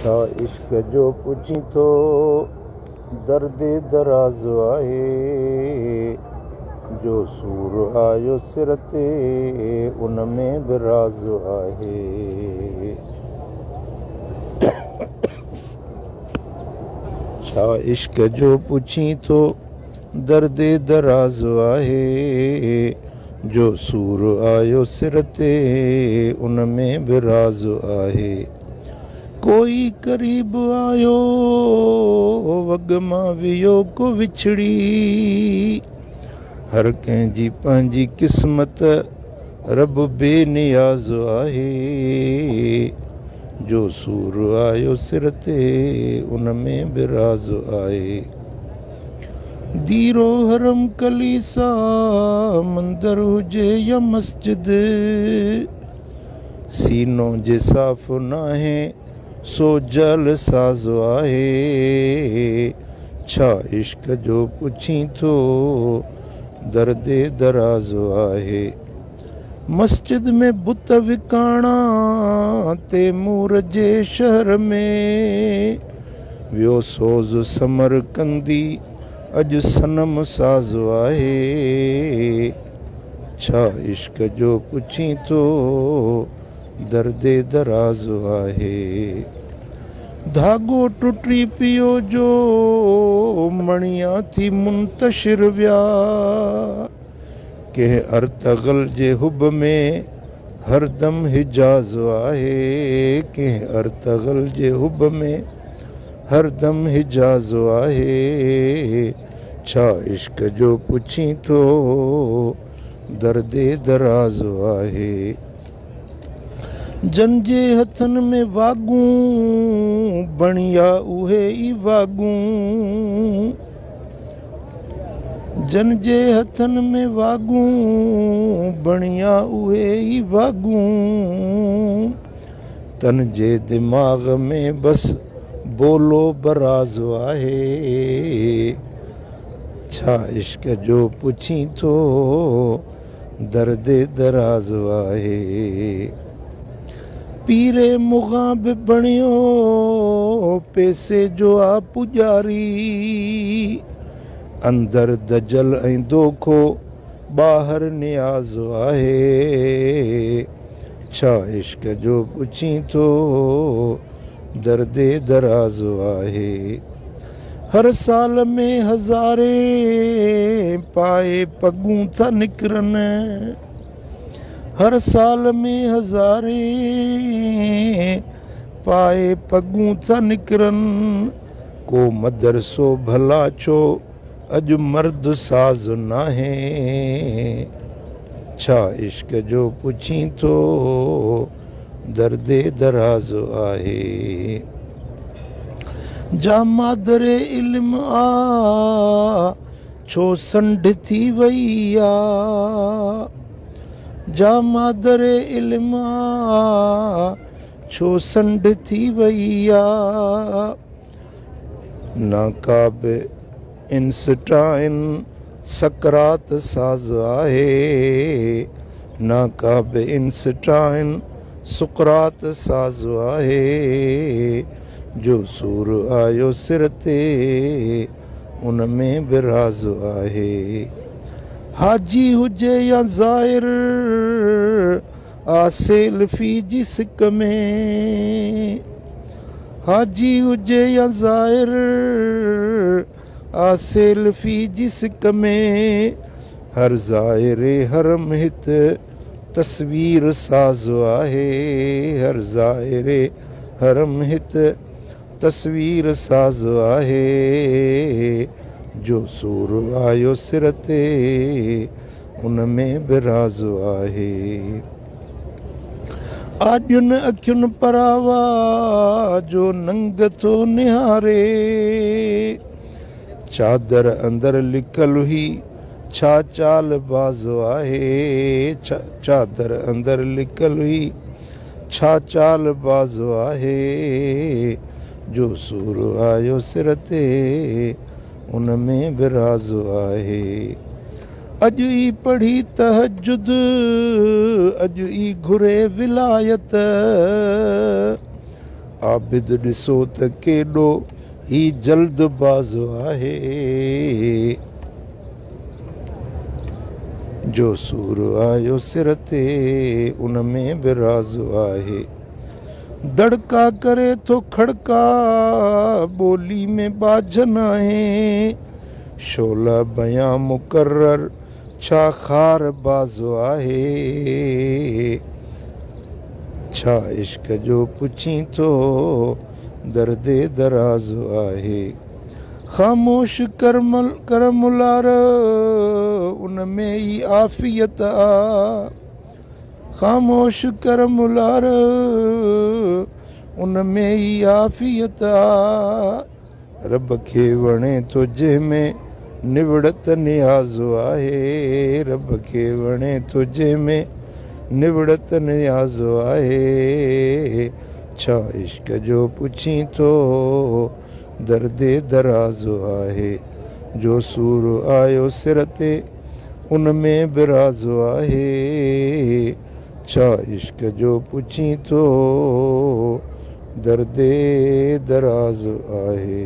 छा इश्क जो पुछी थो दर्द दराज़ आहे जो सूर आयो सिर ते उन में बि राज़ आहे। छा इश्क जो पुछी थो दर्द दराज़ आहे जो सूर आयो सिर ते उन में बि राज़ आहे। कोई करीब आयो वग मां वियो को विछड़ी हर कंहिंजी पंहिंजी क़िस्मत रब बेनियाज़ आहे जो सूर आयो सिर ते उन में बि राज़ आहे। दीरो हरम कलीसा मंदर हुजे या मस्जिद सीनो जे साफ़ नाहे सो जल साज़ आहे। छा इश्क जो पुछी थो दर्द दराज़ आहे। मस्जिद में बुत विकाणा तैमूर जे शहर में वियो सोज़ समर कंदी अॼु सनम साज़ आहे। छा इश्क जो पुछी थो दर्द दराज़ आहे। धागो टुटी पियो जो मणिया थी मुंतशिर विया कंहिं अर्तगल जे हुब में हरदम हिजाज़ आहे। कंहिं अर्तगल जे हुब में हरदम हिजाज़ आहे। छा इश्क जो पुछी थो दर्द दराज़ आहे। जन जे हथनि में वागूं बणिया उहे ई वागूं जन जे हथनि में वागूं बणिया उहे ई वागूं तन जे दिमाग़ में बसि बोलो बराज़ आहे। छा इश्क जो पुछी थो दर्द दराज़ आहे। पीरे मुग़ां बि बणियो पैसे जो आ पुॼारी अंदर दजल ऐं दोखो ॿाहिरि नियाज़ आहे। छा इश्क जो पुछी थो दर्द दराज़ आहे। हर साल में हज़ारे पाए पगूं था निकिरनि हर साल में हज़ारे पाए पगूं था निकिरनि को मदरसो भला छो अॼु मर्द साज़ नाहे। छा इश्क जो पुछी थो दर्द दराज़ आहे। जा मादरे इल्म आ छो संड थी वई आ जा मादरे इल्म आ छो संड थी वई आ। नाकाब इंस्टाइन सकरात साज़ आहे। नाकाब इंस्टाइन सुकरात साज़ आहे जो सूर आयो सिर ते उन में बि राज़ आहे। हाजी हुजे या ज़ाहिर आसे लफ़ी जी सिक में हाजी हुजे या ज़ाहिर आसे लफ़ी जी सिक में हर ज़ाहिरे हरम हित तस्वीर साज़ आहे। हर ज़ाहिरे हरम हित तस्वीर साज़ आहे जो सूर आयो सिर ते उन में बि राज़ आहे। आॾियुनि अखियुनि परावा जो नंग थो निहारे चादर अंदरि लिकल हुई छा चाल बाज़ आहे। चादर अंदरि लिकल हुई छा चाल बाज़ आहे जो सूर आयो सिर ते उन में बि राज़ आहे। अॼु ई पढ़ी तहजुद अॼु ई घुरे विलायत आबिद ॾिसो त केॾो ही जल्दबाज़ आहे। जो सूर आयो सिर ते उन में बि राज़ आहे। दड़का करे थो खड़का ॿोली में बाझन आहे। शोला बयां मुक़रर छा ख़ार बाज़ो आहे। छा इश्क जो पुछी थो दर्दे दराज़ आहे। ख़ामोश कर मुलार उन में ई आफ़ियत आ। ख़ामोश कर मुलार उन में ई आफ़ियत आ। रब खे वणे थो जंहिंमें निवड़त नियाज़ आहे। रब खे वणे थो जंहिंमें निवड़त नियाज़ आहे। छा इश्क जो पुछी थो दर्दे दराज़ आहे। जो सूर आयो सिर ते उन में बि राज़ आहे। छा इश्क जो पुछी थो दर्दे दराज़ आहे।